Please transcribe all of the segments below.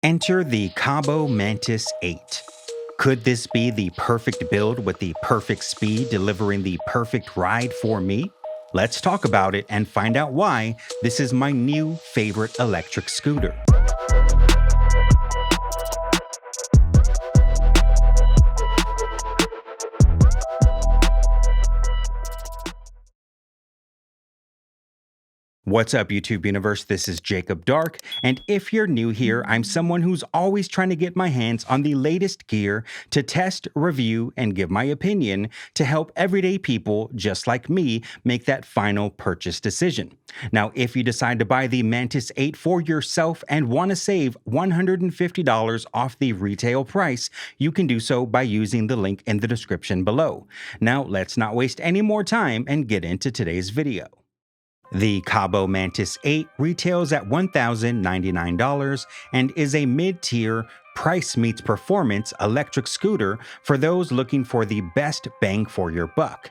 Enter the Kaabo Mantis 8. Could this be the perfect build with the perfect speed, delivering the perfect ride for me? Let's talk about it and find out why this is my new favorite electric scooter. What's up, YouTube Universe? This is Jacob Dark, and if you're new here, I'm someone who's always trying to get my hands on the latest gear to test, review, and give my opinion to help everyday people just like me make that final purchase decision. Now, if you decide to buy the Mantis 8 for yourself and want to save $150 off the retail price, you can do so by using the link in the description below. Now, let's not waste any more time and get into today's video. The Kaabo Mantis 8 retails at $1,099 and is a mid-tier, price meets performance electric scooter for those looking for the best bang for your buck.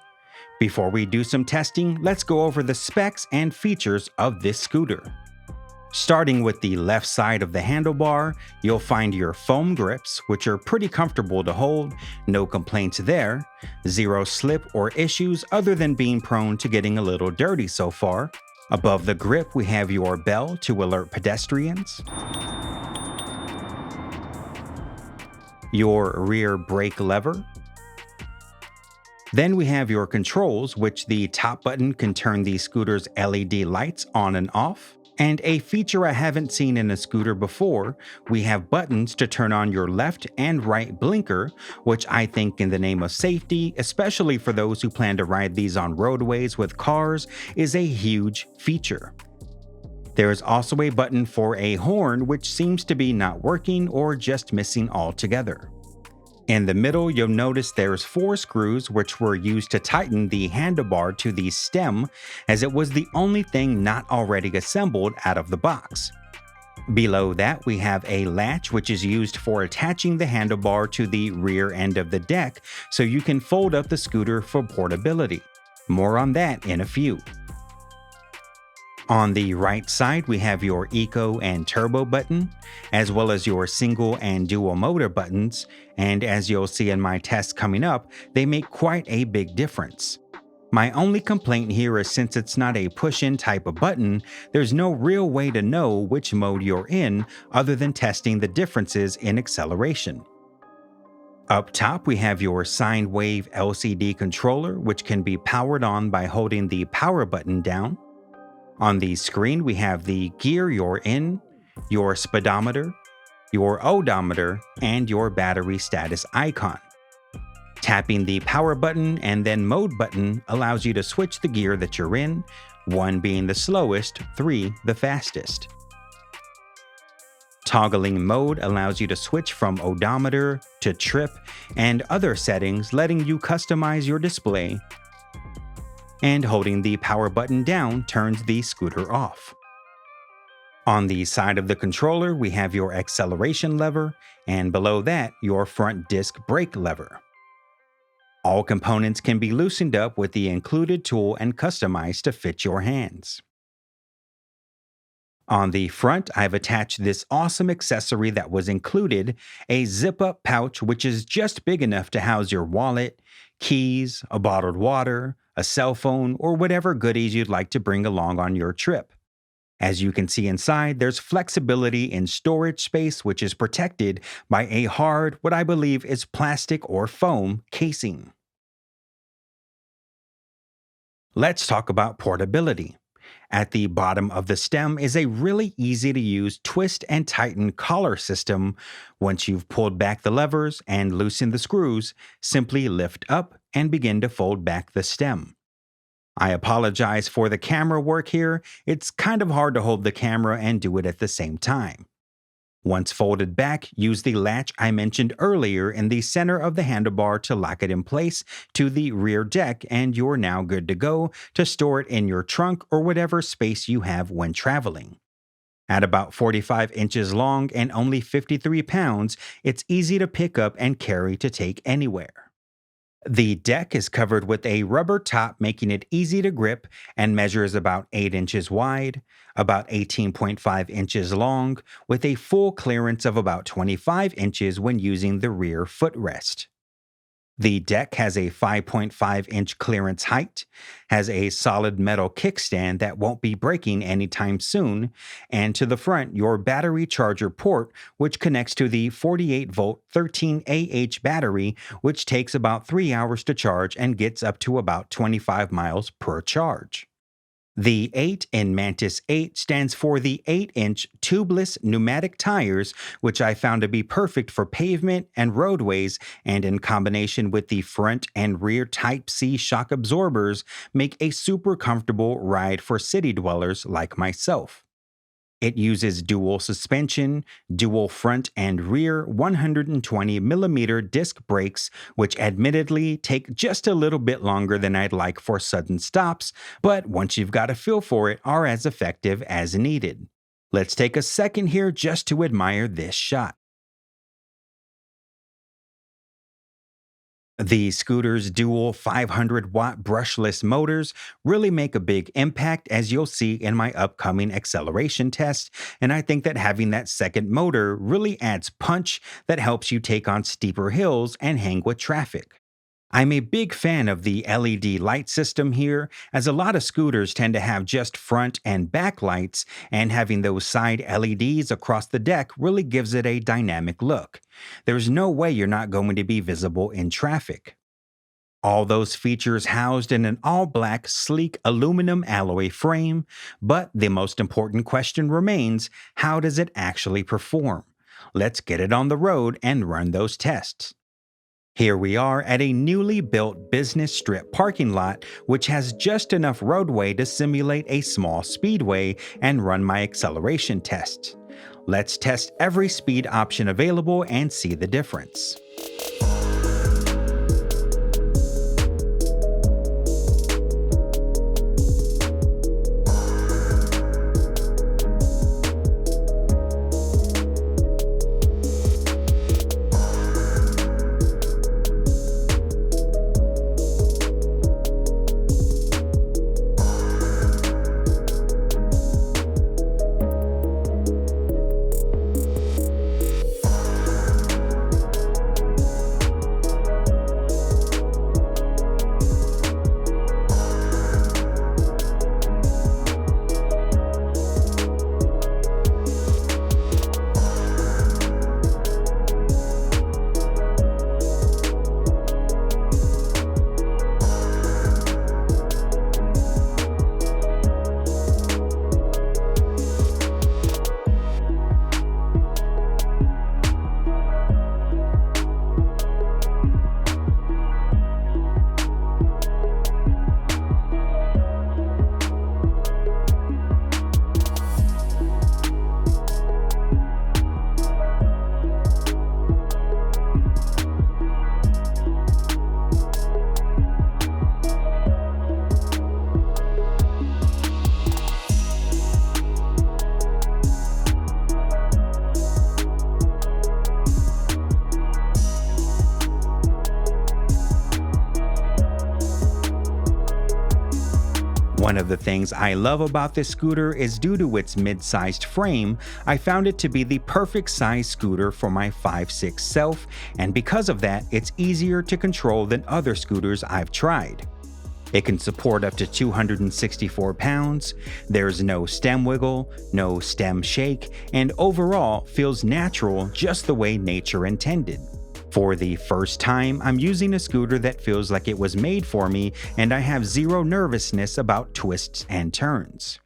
Before we do some testing, let's go over the specs and features of this scooter. Starting with the left side of the handlebar, you'll find your foam grips, which are pretty comfortable to hold, no complaints there, zero slip or issues other than being prone to getting a little dirty so far. Above the grip, we have your bell to alert pedestrians, your rear brake lever. Then we have your controls, which the top button can turn the scooter's LED lights on and off. And a feature I haven't seen in a scooter before, we have buttons to turn on your left and right blinker, which I think in the name of safety, especially for those who plan to ride these on roadways with cars, is a huge feature. There is also a button for a horn, which seems to be not working or just missing altogether. In the middle, you'll notice there's 4 screws which were used to tighten the handlebar to the stem, as it was the only thing not already assembled out of the box. Below that, we have a latch which is used for attaching the handlebar to the rear end of the deck so you can fold up the scooter for portability. More on that in a few. On the right side, we have your Eco and Turbo button, as well as your single and dual motor buttons, and as you'll see in my test coming up, they make quite a big difference. My only complaint here is since it's not a push-in type of button, there's no real way to know which mode you're in other than testing the differences in acceleration. Up top, we have your sine wave LCD controller, which can be powered on by holding the power button down. On the screen, we have the gear you're in, your speedometer, your odometer, and your battery status icon. Tapping the power button and then mode button allows you to switch the gear that you're in, 1 being the slowest, 3 the fastest. Toggling mode allows you to switch from odometer to trip and other settings, letting you customize your display. And holding the power button down turns the scooter off. On the side of the controller, we have your acceleration lever, and below that, your front disc brake lever. All components can be loosened up with the included tool and customized to fit your hands. On the front, I've attached this awesome accessory that was included, a zip-up pouch which is just big enough to house your wallet, keys, a bottled water, a cell phone, or whatever goodies you'd like to bring along on your trip. As you can see inside, there's flexibility in storage space which is protected by a hard, what I believe is plastic or foam casing. Let's talk about portability. At the bottom of the stem is a really easy to use twist and tighten collar system. Once you've pulled back the levers and loosened the screws, simply lift up and begin to fold back the stem. I apologize for the camera work here, it's kind of hard to hold the camera and do it at the same time. Once folded back, use the latch I mentioned earlier in the center of the handlebar to lock it in place to the rear deck, and you're now good to go to store it in your trunk or whatever space you have when traveling. At about 45 inches long and only 53 pounds, it's easy to pick up and carry to take anywhere. The deck is covered with a rubber top, making it easy to grip, and measures about 8 inches wide, about 18.5 inches long, with a full clearance of about 25 inches when using the rear footrest. The deck has a 5.5-inch clearance height, has a solid metal kickstand that won't be breaking anytime soon, and to the front, your battery charger port, which connects to the 48-volt 13AH battery, which takes about 3 hours to charge and gets up to about 25 miles per charge. The 8 in Mantis 8 stands for the 8-inch tubeless pneumatic tires, which I found to be perfect for pavement and roadways, and in combination with the front and rear Type C shock absorbers, make a super comfortable ride for city dwellers like myself. It uses dual suspension, dual front and rear 120mm disc brakes, which admittedly take just a little bit longer than I'd like for sudden stops, but once you've got a feel for it, are as effective as needed. Let's take a second here just to admire this shot. The scooter's dual 500-watt brushless motors really make a big impact, as you'll see in my upcoming acceleration test, and I think that having that second motor really adds punch that helps you take on steeper hills and hang with traffic. I'm a big fan of the LED light system here, as a lot of scooters tend to have just front and back lights, and having those side LEDs across the deck really gives it a dynamic look. There's no way you're not going to be visible in traffic. All those features housed in an all-black, sleek aluminum alloy frame, but the most important question remains, how does it actually perform? Let's get it on the road and run those tests. Here we are at a newly built business strip parking lot, which has just enough roadway to simulate a small speedway and run my acceleration tests. Let's test every speed option available and see the difference. One of the things I love about this scooter is due to its mid-sized frame, I found it to be the perfect size scooter for my 5'6" self, and because of that, it's easier to control than other scooters I've tried. It can support up to 264 pounds, there's no stem wiggle, no stem shake, and overall feels natural just the way nature intended. For the first time, I'm using a scooter that feels like it was made for me, and I have zero nervousness about twists and turns.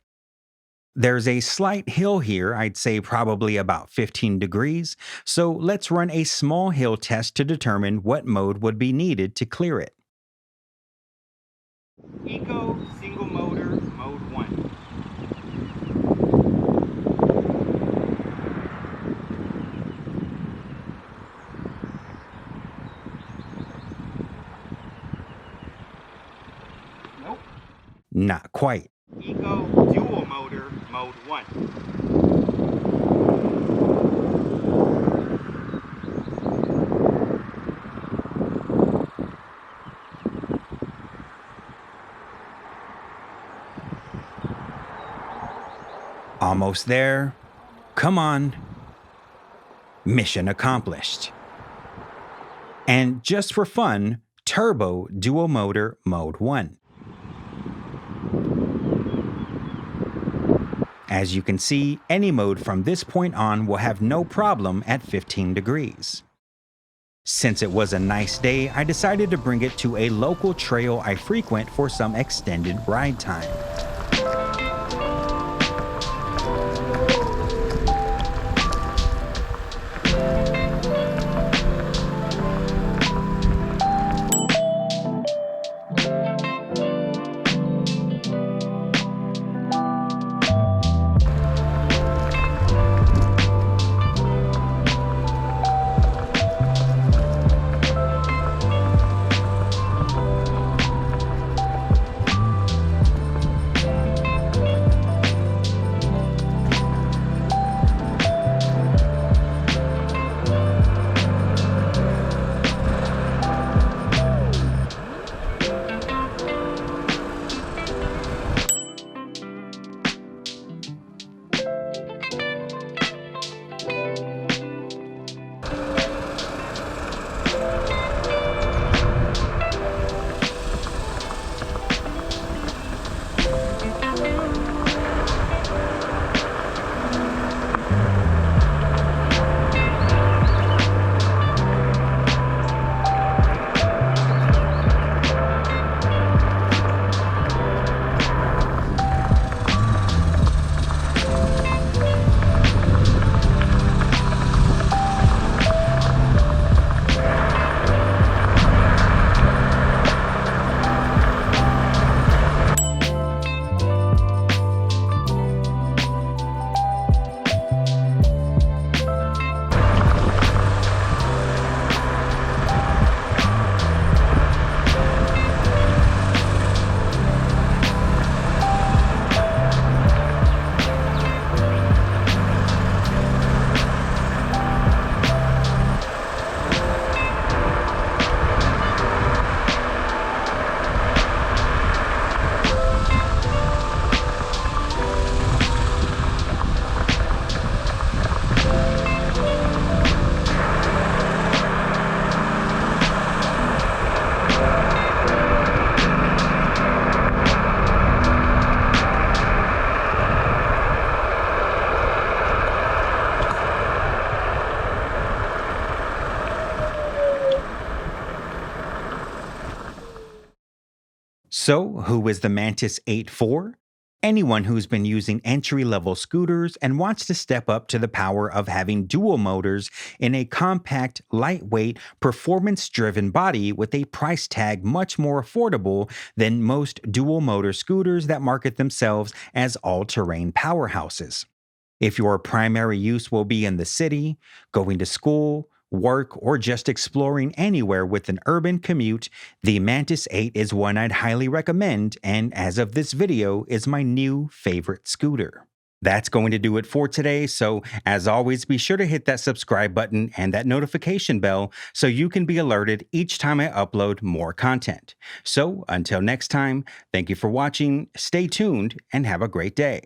There's a slight hill here, I'd say probably about 15 degrees, so let's run a small hill test to determine what mode would be needed to clear it. Eco single motor mode 1. Nope. Not quite. Eco dual motor mode 1. Almost there. Come on. Mission accomplished. And just for fun, Turbo Dual Motor Mode 1. As you can see, any mode from this point on will have no problem at 15 degrees. Since it was a nice day, I decided to bring it to a local trail I frequent for some extended ride time. So, who is the Mantis 8 for? Anyone who's been using entry-level scooters and wants to step up to the power of having dual motors in a compact, lightweight, performance-driven body with a price tag much more affordable than most dual motor scooters that market themselves as all-terrain powerhouses. If your primary use will be in the city, going to school, work, or just exploring anywhere with an urban commute, the Mantis 8 is one I'd highly recommend, and as of this video, is my new favorite scooter. That's going to do it for today, so as always, be sure to hit that subscribe button and that notification bell so you can be alerted each time I upload more content. So until next time, thank you for watching, stay tuned, and have a great day.